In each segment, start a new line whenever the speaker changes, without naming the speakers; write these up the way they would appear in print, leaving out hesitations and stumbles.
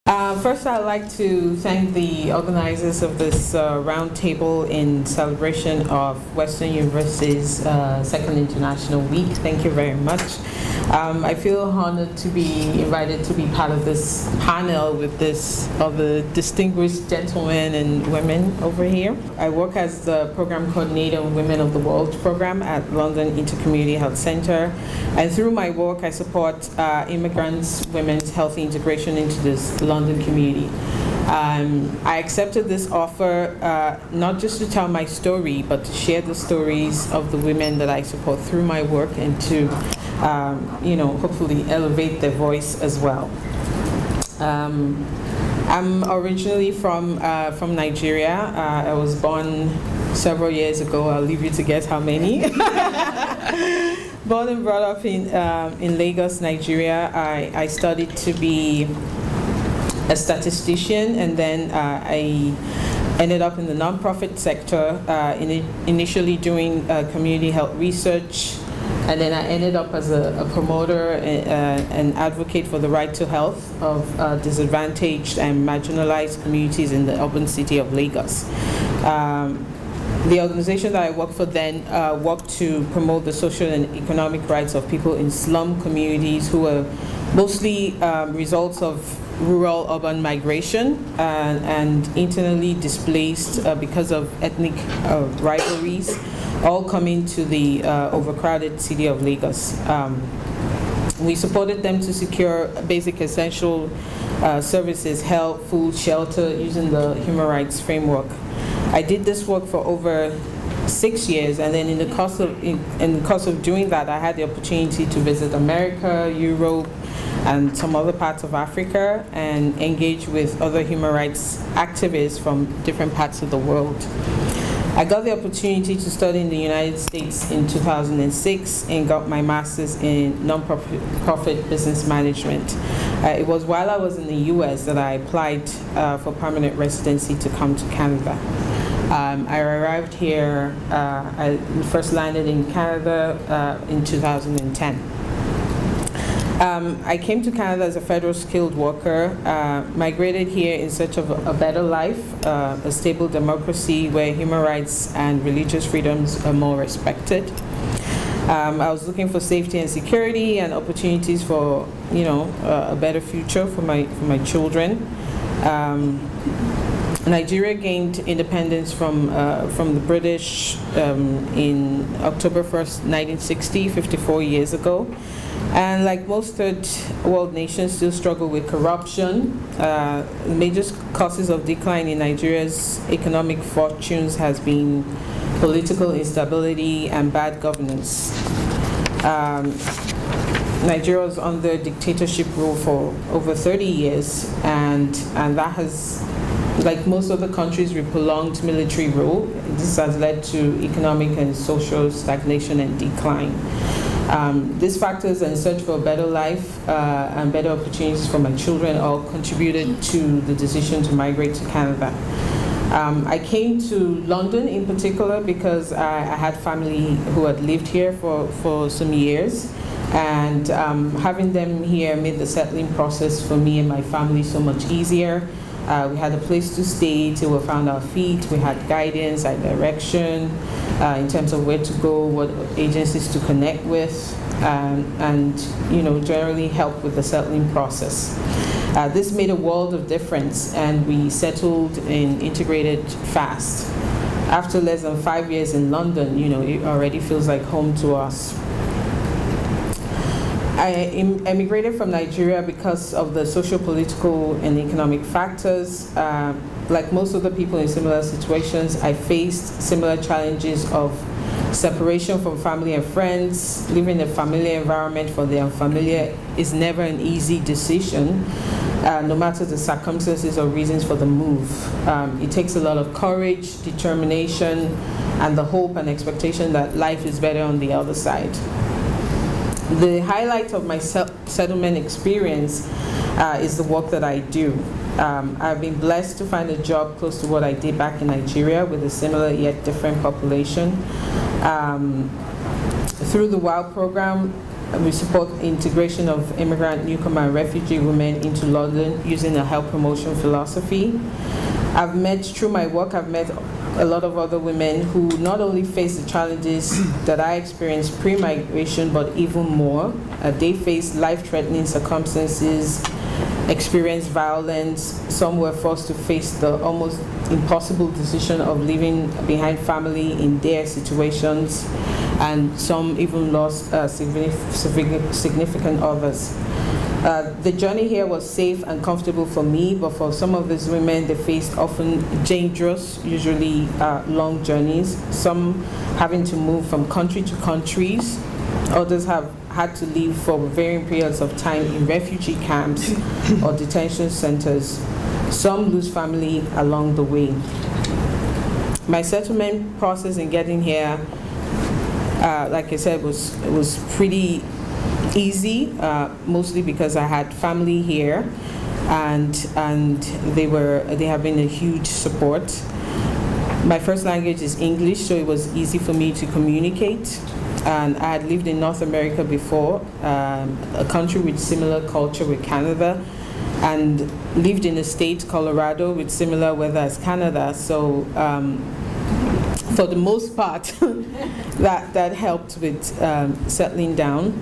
First, I'd like to thank the organizers of this roundtable in celebration of Western University's Second International Week. Thank you very much. I feel honored to be invited to be part of this panel with this other distinguished gentlemen and women over here. I work as the program coordinator of Women of the World program at London Intercommunity Health Center, and through my work, I support immigrants, women's healthy integration into this London community. I accepted this offer not just to tell my story, but to share the stories of the women that I support through my work and to, hopefully elevate their voice as well. I'm originally from Nigeria. I was born several years ago. I'll leave you to guess how many. Born and brought up in Lagos, Nigeria. I studied to be a statistician, and then I ended up in the nonprofit sector, initially doing community health research, and then I ended up as a promoter and advocate for the right to health of disadvantaged and marginalized communities in the urban city of Lagos. The organization that I worked for then worked to promote the social and economic rights of people in slum communities who were mostly results of rural-urban migration and internally displaced because of ethnic rivalries, all coming to the overcrowded city of Lagos. We supported them to secure basic essential services, health, food, shelter, using the human rights framework. I did this work for over 6 years, and then in the course of doing that, I had the opportunity to visit America, Europe, and some other parts of Africa, and engage with other human rights activists from different parts of the world. I got the opportunity to study in the United States in 2006 and got my master's in non-profit business management. It was while I was in the US that I applied for permanent residency to come to Canada. I arrived here, I first landed in Canada in 2010. I came to Canada as a federal skilled worker, migrated here in search of a better life, a stable democracy where human rights and religious freedoms are more respected. I was looking for safety and security and opportunities for, a better future for my children. Nigeria gained independence from the British in October 1st, 1960, 54 years ago. And like most third world nations, still struggle with corruption. Major causes of decline in Nigeria's economic fortunes has been political instability and bad governance. Nigeria was under dictatorship rule for over 30 years, and that has, like most other countries with prolonged military rule, this has led to economic and social stagnation and decline. These factors and search for a better life and better opportunities for my children all contributed to the decision to migrate to Canada. I came to London in particular because I had family who had lived here for some years, and having them here made the settling process for me and my family so much easier. We had a place to stay till we found our feet. We had guidance and direction in terms of where to go, what agencies to connect with, and generally help with the settling process. This made a world of difference, and we settled and integrated fast. After less than 5 years in London, it already feels like home to us. I emigrated from Nigeria because of the socio-political and economic factors. Like most other people in similar situations, I faced similar challenges of separation from family and friends. Living in a familiar environment for the unfamiliar is never an easy decision, no matter the circumstances or reasons for the move. It takes a lot of courage, determination, and the hope and expectation that life is better on the other side. The highlight of my settlement experience is the work that I do. I've been blessed to find a job close to what I did back in Nigeria with a similar yet different population. Through the WOW program, we support integration of immigrant, newcomer, and refugee women into London using a health promotion philosophy. Through my work, I've met a lot of other women who not only face the challenges that I experienced pre-migration, but even more. They face life-threatening circumstances, experienced violence. Some were forced to face the almost impossible decision of leaving behind family in their situations, and some even lost significant others. The journey here was safe and comfortable for me, but for some of these women, they faced often dangerous, usually long journeys, some having to move from country to countries. Others have had to live for varying periods of time in refugee camps or detention centers. Some lose family along the way. My settlement process in getting here, like I said, was pretty easy, mostly because I had family here, and they have been a huge support. My first language is English, so it was easy for me to communicate. And I had lived in North America before, a country with similar culture with Canada, and lived in a state, Colorado, with similar weather as Canada. So for the most part, that helped with settling down.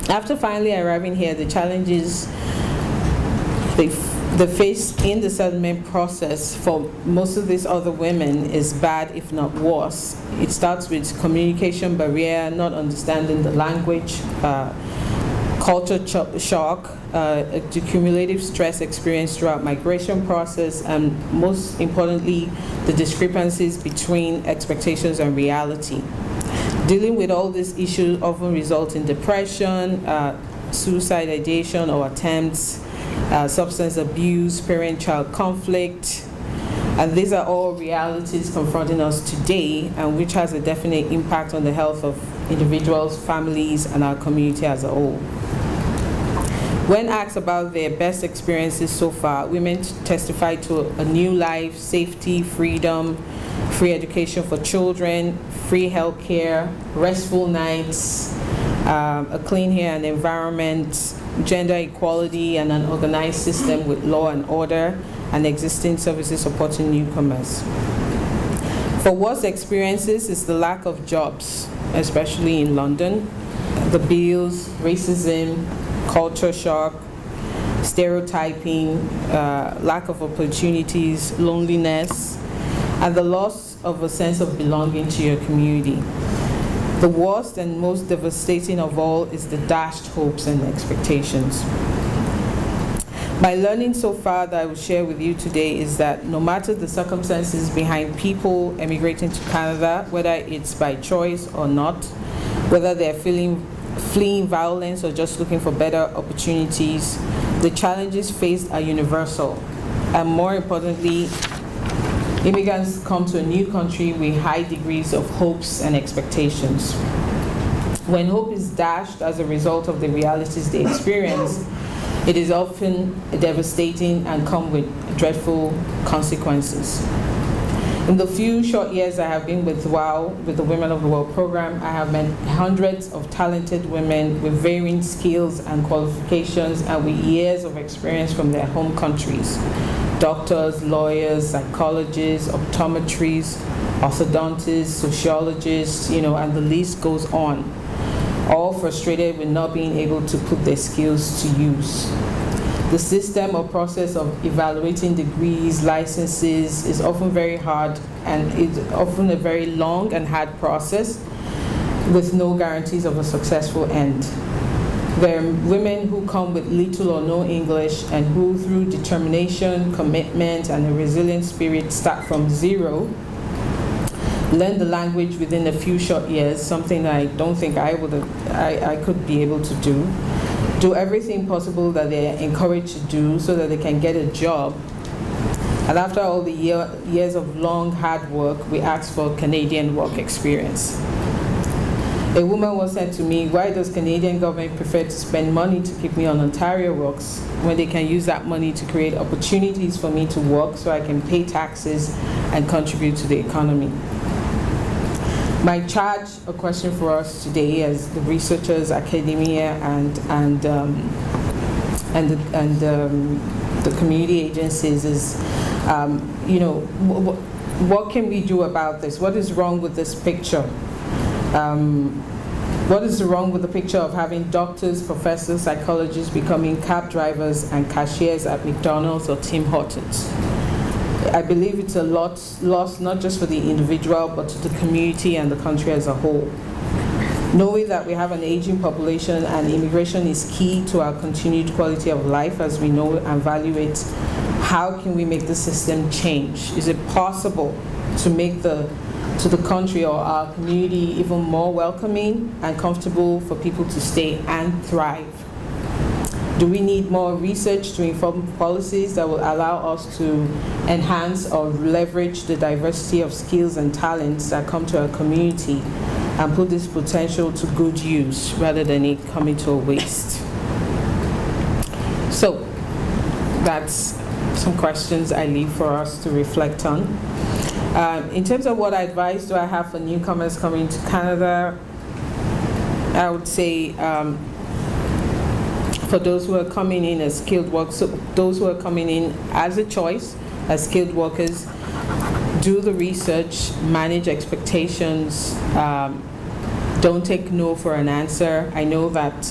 After finally arriving here, the challenges they face in the settlement process for most of these other women is bad, if not worse. It starts with communication barrier, not understanding the language, culture shock, the cumulative stress experienced throughout migration process, and most importantly, the discrepancies between expectations and reality. Dealing with all these issues often results in depression, suicide ideation or attempts, substance abuse, parent-child conflict, and these are all realities confronting us today, and which has a definite impact on the health of individuals, families, and our community as a whole. When asked about their best experiences so far, women testify to a new life, safety, freedom, free education for children, free health care, restful nights, a clean air and environment, gender equality, and an organized system with law and order, and existing services supporting newcomers. For worst experiences is the lack of jobs, especially in London, the bills, racism, culture shock, stereotyping, lack of opportunities, loneliness, and the loss of a sense of belonging to your community. The worst and most devastating of all is the dashed hopes and expectations. My learning so far that I will share with you today is that no matter the circumstances behind people emigrating to Canada, whether it's by choice or not, whether they're fleeing violence or just looking for better opportunities, the challenges faced are universal. And more importantly, immigrants come to a new country with high degrees of hopes and expectations. When hope is dashed as a result of the realities they experience, it is often devastating and come with dreadful consequences. In the few short years I have been with Lawal, with the Women of the World program, I have met hundreds of talented women with varying skills and qualifications and with years of experience from their home countries. Doctors, lawyers, psychologists, optometrists, orthodontists, sociologists, and the list goes on, all frustrated with not being able to put their skills to use. The system or process of evaluating degrees, licenses is often very hard, and it's often a very long and hard process with no guarantees of a successful end. There are women who come with little or no English and who, through determination, commitment, and a resilient spirit, start from zero, learn the language within a few short years, something I don't think I could be able to do everything possible that they're encouraged to do so that they can get a job. And after all the years of long, hard work, we ask for Canadian work experience. A woman once said to me, "Why does Canadian government prefer to spend money to keep me on Ontario works when they can use that money to create opportunities for me to work so I can pay taxes and contribute to the economy?" My charge, a question for us today as the researchers, academia, and the community agencies is, what can we do about this? What is wrong with this picture? What is wrong with the picture of having doctors, professors, psychologists becoming cab drivers and cashiers at McDonald's or Tim Hortons? I believe it's a loss not just for the individual, but to the community and the country as a whole. Knowing that we have an aging population and immigration is key to our continued quality of life, as we know and value it, how can we make the system change? Is it possible to make the country or our community even more welcoming and comfortable for people to stay and thrive? Do we need more research to inform policies that will allow us to enhance or leverage the diversity of skills and talents that come to our community and put this potential to good use rather than it coming to a waste? So that's some questions I leave for us to reflect on. In terms of what advice do I have for newcomers coming to Canada, I would say for those who are coming in as skilled workers, so those who are coming in as a choice, as skilled workers, do the research, manage expectations, don't take no for an answer. I know that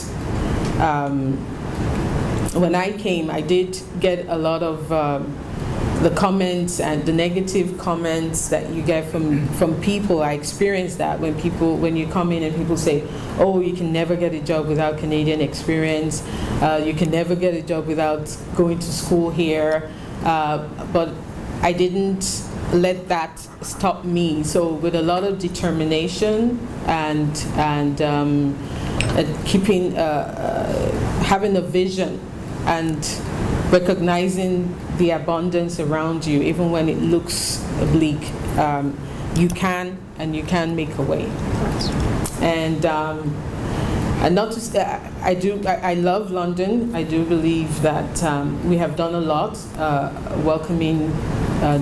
when I came, I did get a lot of the comments and the negative comments that you get from people. I experienced that when you come in and people say, oh, you can never get a job without Canadian experience, you can never get a job without going to school here, but I didn't let that stop me. So with a lot of determination and keeping having a vision and recognizing the abundance around you, even when it looks bleak, you can make a way. And not to say, I love London. I do believe that we have done a lot welcoming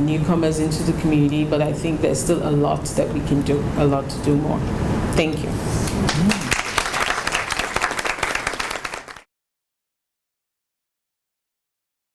newcomers into the community, but I think there's still a lot that we can do, a lot to do more. Thank you.